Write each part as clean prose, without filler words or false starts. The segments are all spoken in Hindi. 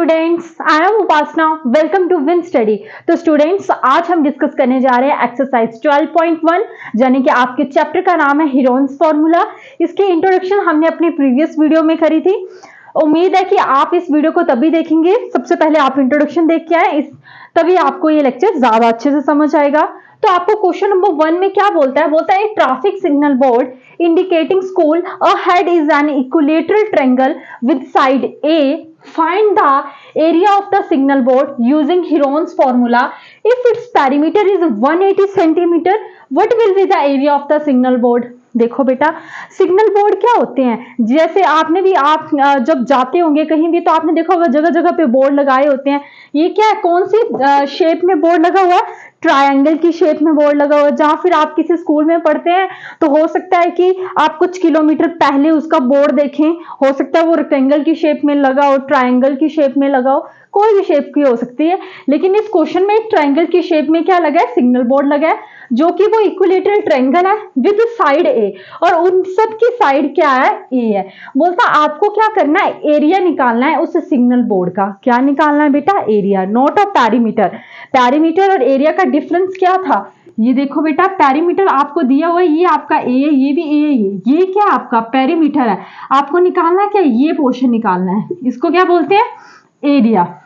Students, I am Upasana. Welcome to win study. तो स्टूडेंट्स, आज हम डिस्कस करने जा रहे हैं एक्सरसाइज 12.1, यानी कि आपके चैप्टर का नाम है हीरोन्स फॉर्मूला। इसकी इंट्रोडक्शन हमने अपनी प्रीवियस वीडियो में करी थी। उम्मीद है कि आप इस वीडियो को तभी देखेंगे, सबसे पहले आप इंट्रोडक्शन देख के आए, तभी आपको ये लेक्चर ज्यादा अच्छे से समझ आएगा। तो आपको क्वेश्चन नंबर 1 में क्या बोलता है? बोलता है traffic signal board indicating school ahead is an equilateral triangle with side A. Find the area of the signal board using Heron's formula. If its perimeter is 180 centimeter, what will be the area of the signal board? देखो बेटा, सिग्नल बोर्ड क्या होते हैं? जैसे आपने भी आप जब जाते होंगे कहीं भी तो आपने देखा होगा जगह जगह पे बोर्ड लगाए होते हैं। ये क्या है, कौन सी शेप में बोर्ड लगा हुआ है? ट्रायंगल की शेप में बोर्ड लगा हुआ है। जहां फिर आप किसी स्कूल में पढ़ते हैं तो हो सकता है कि आप कुछ किलोमीटर पहले उसका बोर्ड देखें, हो सकता है वो रेक्टेंगल की शेप में लगा हो, ट्रायंगल की शेप में लगा हो, कोई भी शेप की हो सकती है। लेकिन इस क्वेश्चन में एक ट्रायंगल की शेप में क्या लगा है? सिग्नल बोर्ड लगा है, जो कि वो इक्विलेटरल ट्रायंगल है विद साइड ए, और उन सब की साइड क्या है? ए है। बोलता आपको क्या करना है? एरिया निकालना है उस सिग्नल बोर्ड का। क्या निकालना है बेटा? Area, not a perimeter. Perimeter और एरिया का डिफरेंस क्या था? ये देखो बेटा, पैरीमीटर आपको दिया हुआ है, ये आपका ए है, ये भी ए है, ये क्या आपका पैरीमीटर है। आपको निकालना क्या? ये पोर्शन निकालना है। इसको क्या बोलते हैं? एरिया।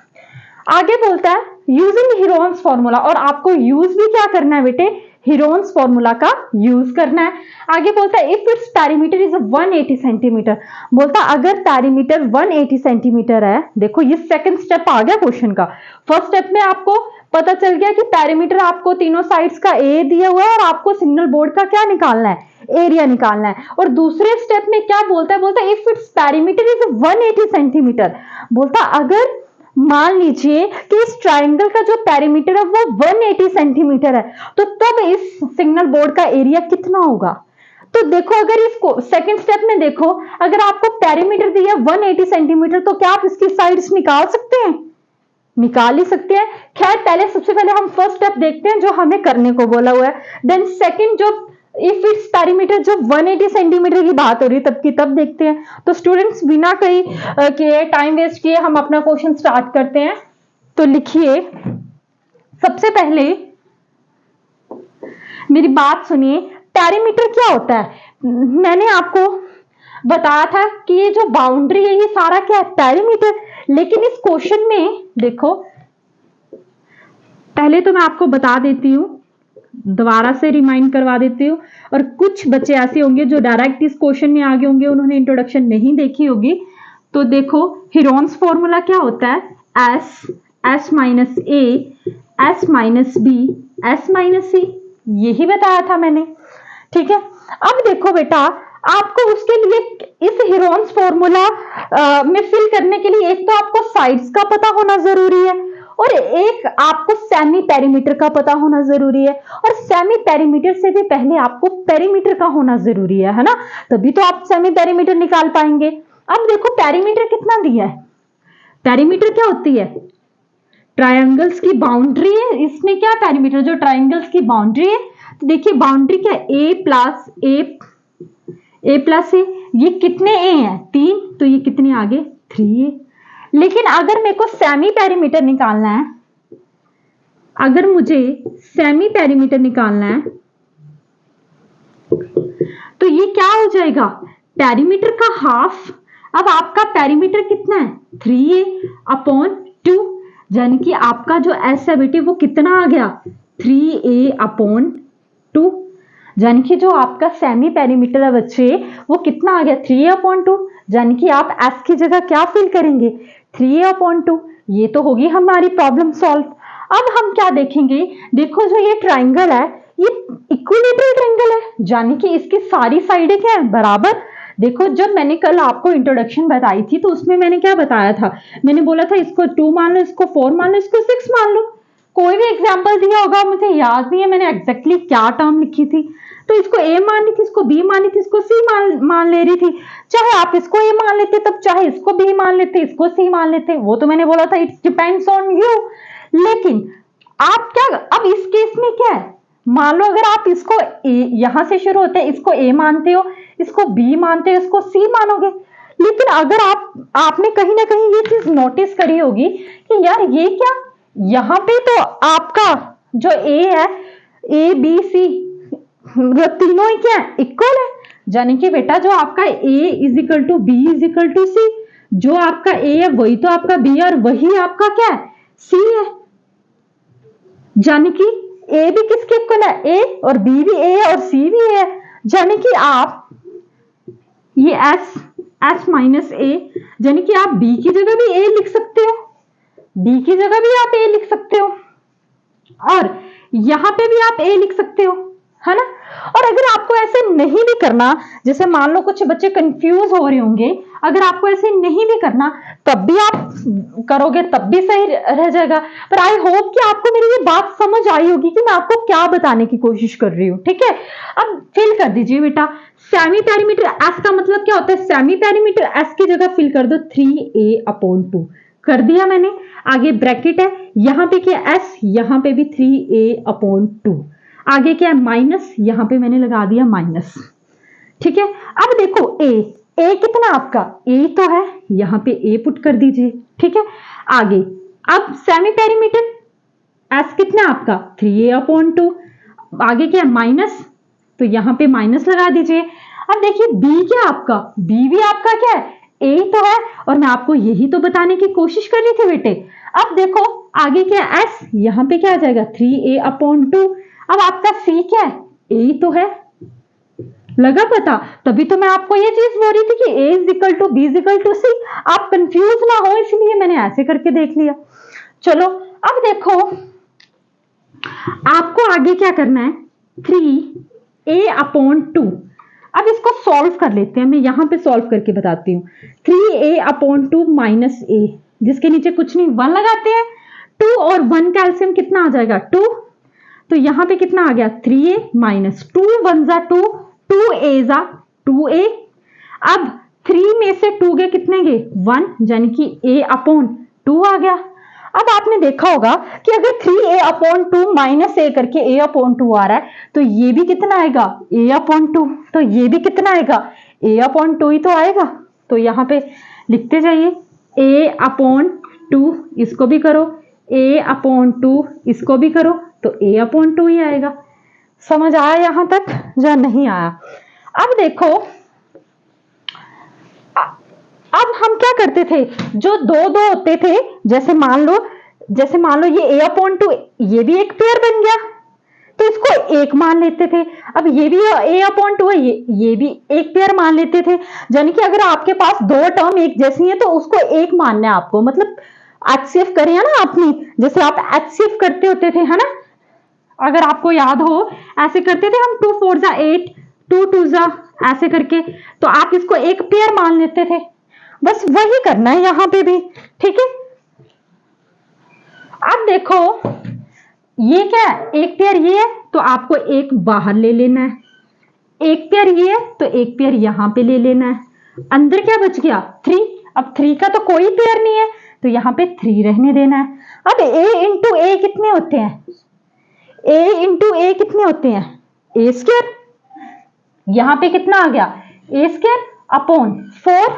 आगे बोलता है यूजिंग हीरोन्स फॉर्मूला, और आपको यूज भी क्या करना है बेटे? हीरोन्स फॉर्मूला का यूज करना है। आगे बोलता है if it's perimeter is 180 centimetre. बोलता अगर पैरीमीटर 180 सेंटीमीटर है, देखो ये सेकंड स्टेप आ गया क्वेश्चन का। फर्स्ट स्टेप में आपको पता चल गया कि पैरीमीटर आपको तीनों साइड्स का ए दिया हुआ है और आपको सिग्नल बोर्ड का क्या निकालना है? एरिया निकालना है। और दूसरे स्टेप में क्या बोलता है? बोलता है if it's perimeter is 180 centimetre. बोलता अगर मान लीजिए कि इस ट्रायंगल का जो पैरीमीटर है वो 180 सेंटीमीटर है, तो तब इस सिग्नल बोर्ड का एरिया कितना होगा? तो देखो, अगर इसको सेकंड स्टेप में देखो, अगर आपको पैरीमीटर दिया 180 सेंटीमीटर, तो क्या आप इसकी साइड्स निकाल सकते हैं? निकाल ही सकते हैं। खैर, पहले सबसे पहले हम फर्स्ट स्टेप देखते हैं जो हमें करने को बोला हुआ है। देन सेकंड, जो इफ इट्स पैरीमीटर, जो 180 सेंटीमीटर की बात हो रही है तब की तब देखते हैं। तो स्टूडेंट्स, बिना कहीं के टाइम वेस्ट किए हम अपना क्वेश्चन स्टार्ट करते हैं। तो लिखिए, सबसे पहले मेरी बात सुनिए, पैरीमीटर क्या होता है? मैंने आपको बताया था कि ये जो बाउंड्री है ये सारा क्या है? पैरीमीटर। लेकिन इस क्वेश्चन में देखो, पहले तो मैं आपको बता देती हूं, दोबारा से रिमाइंड करवा देती हूँ। और कुछ बच्चे ऐसे होंगे जो डायरेक्ट इस क्वेश्चन में आगे होंगे, उन्होंने इंट्रोडक्शन नहीं देखी होगी। तो देखो, हीरोन्स फॉर्मूला क्या होता है? S minus A, S minus B, S minus C, यही बताया था मैंने। ठीक है, अब देखो बेटा, आपको उसके लिए इस हीरोन्स फॉर्मूला में फिल करने के लिए एक तो आपको साइड्स का पता होना जरूरी है, और एक आपको सेमी पेरीमीटर का पता होना जरूरी है। और सेमी पेरीमीटर से भी पहले आपको पेरीमीटर का होना जरूरी है ना? तभी तो आप सेमी पेरीमीटर निकाल पाएंगे। अब देखो, पेरीमीटर कितना दिया है? पेरीमीटर क्या होती है? ट्रायंगल्स की बाउंड्री है। इसमें क्या पेरीमीटर? जो ट्रायंगल्स की बाउंड्री है। तो देखिए, बाउंड्री क्या है? ए प्लस ए। ये कितने ए हैं? 3, तो ये कितने आगे? 3 ए। लेकिन अगर मेरे को सेमी पेरीमीटर निकालना है, अगर मुझे सेमी पेरीमीटर निकालना है, तो ये क्या हो जाएगा? पेरीमीटर का हाफ। अब आपका पेरीमीटर कितना है? 3a/2, यानी कि आपका जो एस है बेटे वो कितना आ गया? 3a/2, यानी कि जो आपका सेमी पेरीमीटर है बच्चे वो कितना आ गया? 3a/2, यानी कि आप एस की जगह क्या फिल करेंगे? 3a/2। ये तो होगी हमारी प्रॉब्लम सॉल्व। अब हम क्या देखेंगे? देखो, जो ये ट्राइंगल है ये इक्विलेटरल ट्राइंगल है, यानी कि इसकी सारी साइडें क्या है? बराबर। देखो, जब मैंने कल आपको इंट्रोडक्शन बताई थी तो उसमें मैंने क्या बताया था? मैंने बोला था इसको 2 मान लो, इसको 4 मान लो, इसको 6 मान लो। कोई भी एग्जाम्पल दिया होगा, मुझे याद नहीं है मैंने एग्जैक्टली क्या टर्म लिखी थी। तो इसको ए मान ली थी, इसको बी मान ली थी, इसको सी मान ले रही थी। चाहे आप इसको ए मान लेते तब, चाहे इसको बी मान लेते, इसको सी मान लेते, वो तो मैंने बोला था इट डिपेंड्स ऑन यू। लेकिन आप क्या, अब इस केस में क्या है? मान लो अगर आप इसको ए, यहां से शुरू होते हैं, इसको ए मानते हो, इसको बी मानते हो, इसको सी मानोगे। लेकिन अगर आपने कहीं ना कहीं ये चीज नोटिस करी होगी कि यार ये क्या, यहाँ पे तो आपका जो ए है, ए बी सी, मतलब तीनों ही क्या है, इक्वल है। यानी कि बेटा जो आपका A is equal to B is equal to C, जो आपका ए है वही तो आपका बी है और वही आपका क्या है, सी है। यानी कि ए भी किसके इक्वल है, ए, और बी भी ए है और सी भी है। यानी कि आप ये एस माइनस ए, यानी कि आप बी की जगह भी ए लिख सकते हो, बी की जगह भी आप ए लिख सकते हो, और यहां पे भी आप ए लिख सकते हो, है ना। और अगर आपको ऐसे नहीं भी करना, जैसे मान लो कुछ बच्चे कंफ्यूज हो रहे होंगे, अगर आपको ऐसे नहीं भी करना तब भी आप करोगे तब भी सही रह जाएगा। पर आई होप कि आपको मेरी ये बात समझ आई होगी कि मैं आपको क्या बताने की कोशिश कर रही हूँ, ठीक है। अब फिल कर दीजिए बेटा, सेमी पेरीमीटर एस का मतलब क्या होता है, सेमी पेरीमीटर एस की जगह फिल कर दो 3a/2, कर दिया मैंने। आगे ब्रैकेट है, यहां पे क्या एस, यहां पे भी 3a/2, आगे क्या है माइनस, यहां पे मैंने लगा दिया माइनस, ठीक है। अब देखो ए कितना आपका, ए तो है, यहां पे ए पुट कर दीजिए, ठीक है। आगे अब सेमी पेरीमीटर एस कितना आपका 3a/2, आगे क्या है माइनस, तो यहां पे माइनस लगा दीजिए। अब देखिए बी क्या आपका, बी भी आपका क्या है, ए तो है, और मैं आपको यही तो बताने की कोशिश कर रही थी बेटे। अब देखो आगे क्या है एस, यहां पे क्या आ जाएगा 3a/2, अब आपका सी क्या है, ए तो है, लगा पता। तभी तो मैं आपको ये चीज बोल रही थी कि A is equal to B is equal to C, आप कंफ्यूज ना हो इसलिए मैंने ऐसे करके देख लिया। चलो अब देखो आपको आगे क्या करना है, 3a/2, अब इसको सॉल्व कर लेते हैं, मैं यहां पे सॉल्व करके बताती हूँ। 3a/2 माइनस ए, जिसके नीचे कुछ नहीं 1 लगाते हैं, 2 और 1 का एलसीएम कितना आ जाएगा 2, तो यहां पे कितना आ गया 3a माइनस 2 1 जा 2, 2a जा 2a। अब 3 में से 2 गए कितने गए 1, यानी कि a/2 आ गया। अब आपने देखा होगा कि अगर 3a/2 माइनस ए करके a/2 आ रहा है, तो ये भी कितना आएगा a/2, तो ये भी कितना आएगा a/2 ही तो आएगा। तो यहां पे लिखते जाइए a/2, इसको भी करो a/2, इसको भी करो, तो a/2 ही आएगा। समझ आया यहां तक या नहीं आया। अब देखो अब हम क्या करते थे, जो दो दो होते थे, जैसे मान लो ये a/2, ये भी एक पेयर बन गया, तो इसको एक मान लेते थे। अब ये भी a/2 है, ये भी एक पेयर मान लेते थे। यानी कि अगर आपके पास दो टर्म एक जैसी है तो उसको एक मानना है आपको, मतलब एचसीएफ करें ना आपने, जैसे आप एचसीएफ करते होते थे, है ना। अगर आपको याद हो ऐसे करते थे हम, 2 4 जा 8, 2 2 जा, ऐसे करके, तो आप इसको एक पेयर मान लेते थे। बस वही करना है यहां पे भी, ठीक है। अब देखो ये क्या है, एक पेयर ये है तो आपको एक बाहर ले लेना है, एक पेयर ये है तो एक पेयर यहां पे ले लेना है। अंदर क्या बच गया 3, अब 3 का तो कोई पेयर नहीं है तो यहां पे 3 रहने देना है। अब a इंटू ए कितने होते हैं, a इंटू ए कितने होते हैं ए स्क्वायर, यहां पे कितना आ गया ए स्क्वायर अपॉन 4,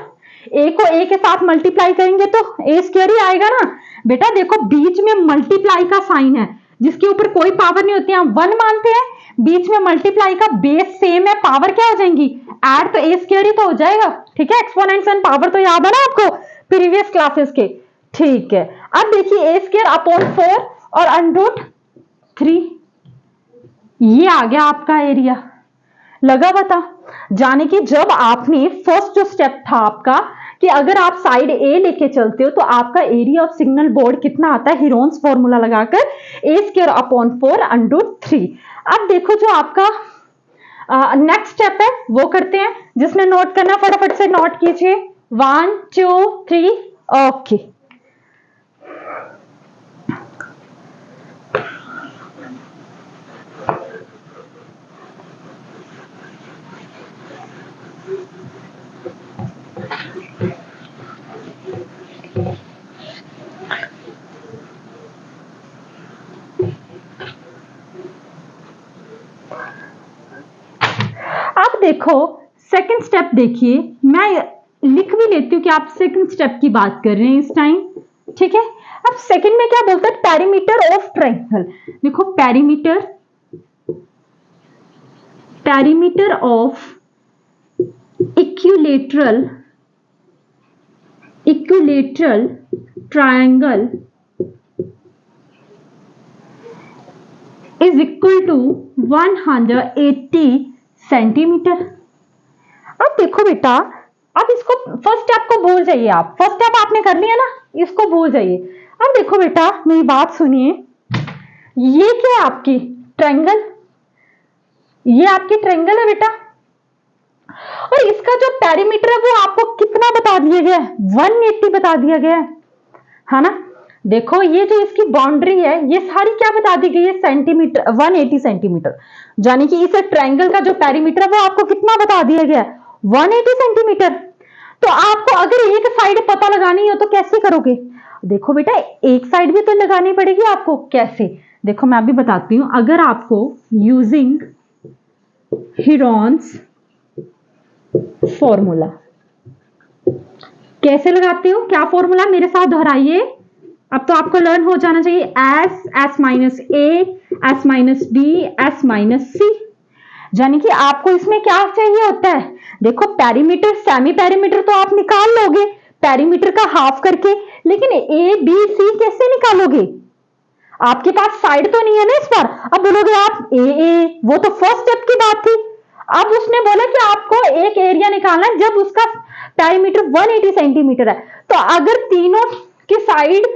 ए को ए के साथ मल्टीप्लाई करेंगे तो ए स्क्वायर ही आएगा ना बेटा। देखो बीच में मल्टीप्लाई का साइन है, जिसके ऊपर कोई पावर नहीं होती, हम 1 मानते हैं, बीच में मल्टीप्लाई का बेस सेम है, पावर क्या हो जाएंगी ऐड, तो ए स्क्वायर ही तो हो जाएगा, ठीक है। एक्सपोनेंट्स एंड पावर तो याद है ना आपको प्रीवियस क्लासेस के, ठीक है। अब देखिए ए स्क्वायर अपॉन 4 और √3, ये आ गया आपका एरिया, लगा पता। जाने कि जब आपने फर्स्ट जो स्टेप था आपका कि अगर आप साइड ए लेके चलते हो तो आपका एरिया ऑफ सिग्नल बोर्ड कितना आता है, हीरोन्स फॉर्मूला लगाकर a²/4 √3। अब देखो जो आपका नेक्स्ट स्टेप है वो करते हैं, जिसने नोट करना फटाफट से नोट कीजिए, 1 2 3 ओके। अब देखो सेकंड स्टेप देखिए, मैं लिख भी लेती हूँ कि आप सेकंड स्टेप की बात कर रहे हैं इस टाइम, ठीक है। अब सेकंड में क्या बोलता है, पेरीमीटर ऑफ ट्रायंगल। देखो perimeter of equilateral triangle is equal to 180 centimetre. अब देखो बेटा, अब इसको फर्स्ट स्टेप को भूल जाइए, आप फर्स्ट स्टेप आपने कर लिया ना, इसको भूल जाइए। अब देखो बेटा, मेरी बात सुनिए, ये क्या है आपकी ट्रायंगल, ये आपकी ट्रायंगल है बेटा, और इसका जो पेरीमीटर है वो आपको कितना बता दिया गया है, 180 बता दिया गया है ना। देखो ये जो इसकी बाउंड्री है ये सारी क्या बता दी गई है, सेंटीमीटर, 180 सेंटीमीटर, यानी कि इस ट्रायंगल का जो पेरीमीटर है वो आपको कितना बता दिया गया है, 180 सेंटीमीटर। तो आपको अगर एक साइड पता लगानी हो तो कैसे करोगे, देखो बेटा एक साइड भी तो लगानी पड़ेगी आपको, कैसे, देखो मैं अभी बताती हूं। अगर आपको यूजिंग हीरोन्स फॉर्मूला, कैसे लगाते हो, क्या फॉर्मूला, मेरे साथ दोहराइए, अब तो आपको लर्न हो जाना चाहिए। S minus A, S minus B, S minus C, यानी कि आपको इसमें क्या चाहिए होता है, देखो पेरीमीटर, सेमी पेरीमीटर तो आप निकाल लोगे पेरीमीटर का हाफ करके, लेकिन ए बी सी कैसे निकालोगे, आपके पास साइड तो नहीं है ना इस बार। अब बोलोगे आप ए, वो तो फर्स्ट स्टेप की बात थी। अब उसने बोला कि आपको एक एरिया निकालना है जब उसका पेरीमीटर 180 सेंटीमीटर है, तो अगर तीनों की साइड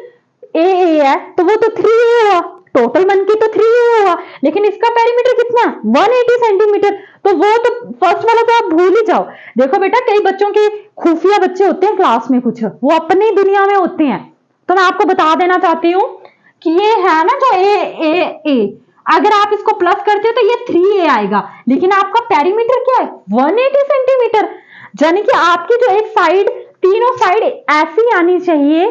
ए है तो वो तो 3a हुआ, टोटल बन के तो 3a हुआ, लेकिन इसका पेरीमीटर कितना, 180 सेंटीमीटर, तो वो तो फर्स्ट वाला तो आप भूल ही जाओ। देखो बेटा, कई बच्चों के खुफिया बच्चे होते हैं क्लास में, कुछ वो अपनी दुनिया में होते हैं, तो मैं आपको बता देना चाहती हूँ कि ये है ना जो ए, अगर आप इसको प्लस करते हो तो ये 3a आएगा, लेकिन आपका पेरीमीटर क्या है, 180 सेंटीमीटर, यानी कि आपकी जो एक साइड, तीनों साइड ऐसी आनी चाहिए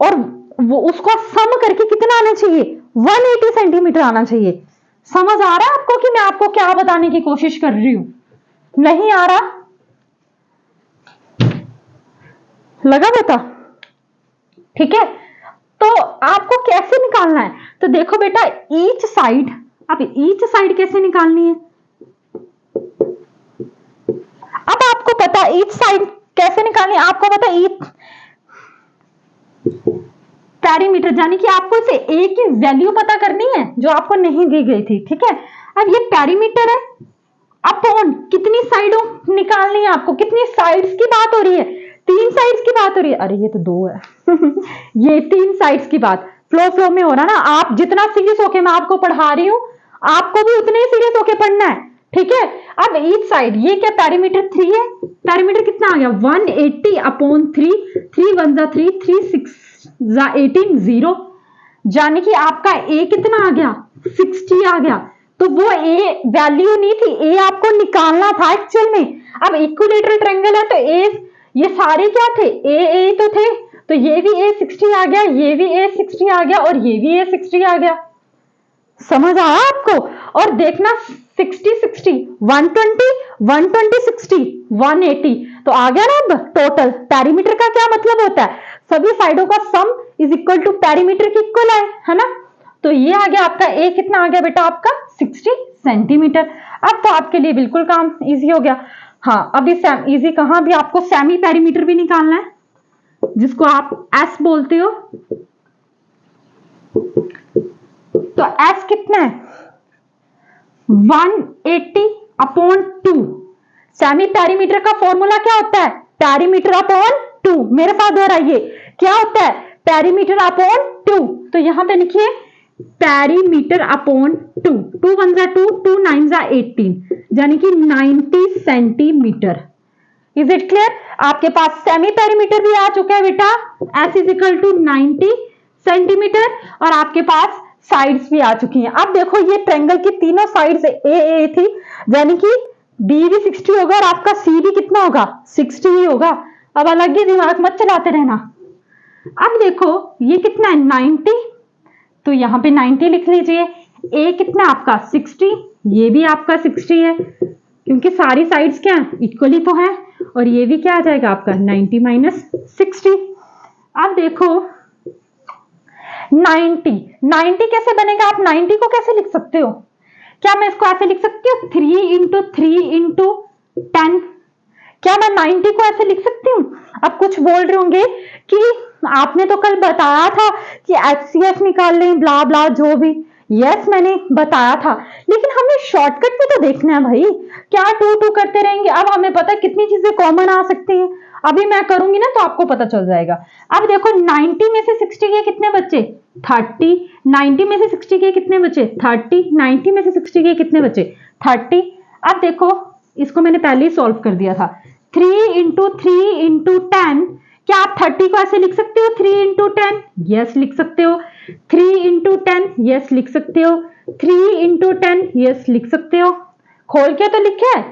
और वो उसको सम करके कितना आना चाहिए, 180 सेंटीमीटर आना चाहिए। समझ आ रहा है आपको कि मैं आपको क्या बताने की कोशिश कर रही हूं, नहीं आ रहा, लगा बेटा, ठीक है। तो आपको कैसे निकालना है, तो देखो बेटा ईच साइड, अब ईच साइड कैसे निकालनी है, अब आपको पता है ईच साइड कैसे निकालनी है, आपको पता है ईच पेरीमीटर, यानी कि आपको इसे ए की वैल्यू पता करनी है जो आपको नहीं दी गई थी, ठीक है। अब ये पेरीमीटर है, अपॉन कितनी साइडों निकालनी है आपको, कितनी साइड्स की बात हो रही है, 3 साइड्स की बात हो रही है, अरे ये तो 2 है ये 3 साइड्स की बात फ्लो में हो रहा ना, आप जितना सीरियस होके मैं आपको पढ़ा रही हूं आपको भी उतने ही सीरियस होके पढ़ना है, ठीक है। अब ईच साइड, ये क्या पेरीमीटर 3 है, पेरीमीटर कितना आ गया 180 अपॉन 3, 3 1 जा 3, 3 6 जा 18, 0, यानी कि आपका ए कितना आ गया 60 आ गया, तो वो ए वैल्यू नहीं थी, ए आपको निकालना था एक्चुअल में। अब इक्विलेटरल ट्रायंगल है तो ए, ये सारे क्या थे, ए तो थे, तो ये भी ए 60 आ गया, ये भी ए 60 आ गया और ये भी ए 60 आ गया, समझ आया आपको। और देखना 60 60 120 120 60 180, तो आ गया ना। अब टोटल पेरीमीटर का क्या मतलब होता है, सभी साइडों का sum is equal to perimeter के इक्वल है ना। तो ये आ गया आपका ए, कितना आ गया बेटा आपका 60 सेंटीमीटर। अब तो आपके लिए बिल्कुल काम इजी हो गया। हाँ, अभी इजी कहां, भी आपको सेमी पेरीमीटर भी निकालना है जिसको आप एस बोलते हो। तो एस कितना है 180 अपॉन 2, सेमी पेरीमीटर का फॉर्मूला क्या होता है, पेरीमीटर अपॉन 2, मेरे साथ दोहराइए क्या होता है, पेरीमीटर अपॉन 2, तो यहां पे लिखिए पेरीमीटर अपॉन 2, 2 1 जा 2, 2 9 जा 18, यानी कि 90 सेंटीमीटर। इज इट क्लियर, आपके पास सेमी पेरीमीटर भी आ चुका है बेटा, S is equal to 90 centimetre, और आपके पास साइड्स भी आ चुकी हैं। अब देखो ये ट्रायंगल की तीनों साइड्स ए थी, यानी कि बी भी 60 होगा और आपका सी भी कितना होगा 60 ही होगा। अब अलग ही दिमाग मत चलाते रहना। अब देखो ये कितना है 90, तो यहां पे 90 लिख लीजिए। ए कितना आपका 60, ये भी आपका 60 है, क्योंकि सारी साइड्स क्या है इक्वली तो है। और ये भी क्या आ जाएगा आपका 90 माइनस 60। अब देखो 90 कैसे बनेगा, आप 90 को कैसे लिख सकते हो? क्या मैं इसको ऐसे लिख सकती हूँ 3 × 3 × 10? क्या मैं 90 को ऐसे लिख सकती हूँ? अब कुछ बोल रहे होंगे कि आपने तो कल बताया था कि HCF निकाल लें, ब्ला ब्ला जो भी। यस मैंने बताया था, लेकिन हमें शॉर्टकट भी तो देखना है भाई। क्या 2 करते रहेंगे? अब हमें पता है कितनी चीजें कॉमन आ सकती हैं। अभी मैं करूंगी ना तो आपको पता चल जाएगा। अब देखो 90 में से 60 के कितने बच्चे? 30। 90 में से 60 के कितने बचे? 30। 90 में से 60 के कितने बचे? 30। अब देखो इसको मैंने पहले ही सॉल्व कर दिया था। 3 × 3 × 10। क्या आप 30 को ऐसे लिख सकते हो 3 × 10? यस लिख सकते हो। 3 × 10 यस लिख सकते हो। 3 × 10 यस लिख सकते हो। खोल के तो लिखे है।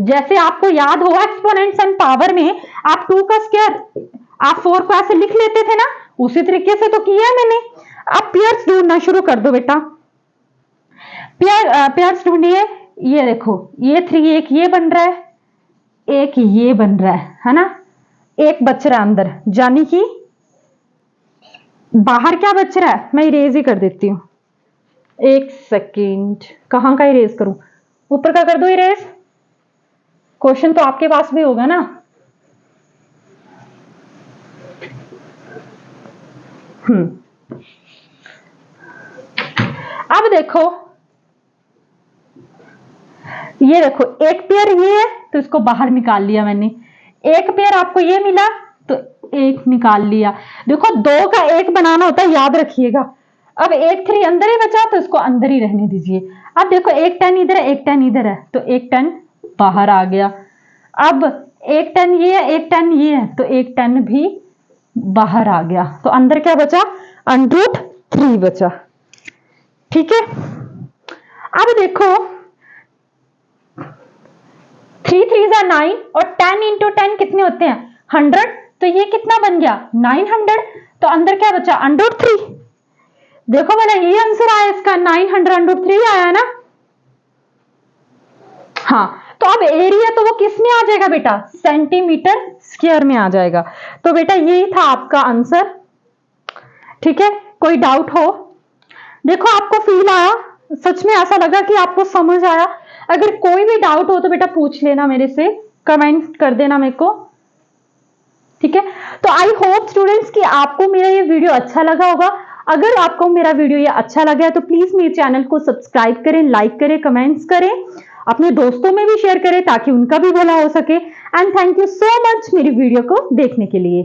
जैसे आपको याद हो एक्सपोनेंट्स एंड पावर में आप 2 का स्क्वायर आप 4 को ऐसे लिख लेते थे ना, उसी तरीके से तो किया है मैंने। अब पेयर्स ढूंढना शुरू कर दो बेटा। पेयर्स ढूंढिए। ये देखो ये 3 एक ये बन रहा है, एक ये बन रहा है ना, एक बच रहा है अंदर, यानी कि बाहर क्या बच रहा है? मैं इरेज ही कर देती हूं। एक सेकेंड, कहां का इरेज करूं? ऊपर का कर दो इरेज। क्वेश्चन तो आपके पास भी होगा ना। अब देखो ये देखो एक पेयर ये है तो इसको बाहर निकाल लिया मैंने। एक पेयर आपको ये मिला तो एक निकाल लिया। देखो 2 का 1 बनाना होता है, याद रखिएगा। अब एक 3 अंदर ही बचा तो इसको अंदर ही रहने दीजिए। अब देखो एक 10 इधर है, एक 10 इधर है, तो एक 10 बाहर आ गया। अब एक 10 ये है, एक 10 ये है, तो एक 10 भी बाहर आ गया। तो अंदर क्या बचा? √3 बचा। ठीक है। अब देखो 3 3 9 और 10 × 10 कितने होते हैं? 100। तो ये कितना बन गया? 900। तो अंदर क्या बचा? √3। देखो वाला ये आंसर आया इसका, 900 √3 आया ना। हाँ, तो अब एरिया तो वो किस में आ जाएगा बेटा? सेंटीमीटर स्क्वायर में आ जाएगा। तो बेटा यही था आपका आंसर। ठीक है, कोई डाउट हो? देखो आपको फील आया, सच में ऐसा लगा कि आपको समझ आया? अगर कोई भी डाउट हो तो बेटा पूछ लेना मेरे से, कमेंट कर देना मेरे को। ठीक है, तो आई होप स्टूडेंट्स कि आपको मेरा ये वीडियो अच्छा लगा होगा। अगर आपको मेरा वीडियो ये अच्छा लगा है तो प्लीज मेरे चैनल को सब्सक्राइब करें, लाइक करें, कमेंट्स करें, अपने दोस्तों में भी शेयर करें ताकि उनका भी भला हो सके। And thank you so much मेरी वीडियो को देखने के लिए।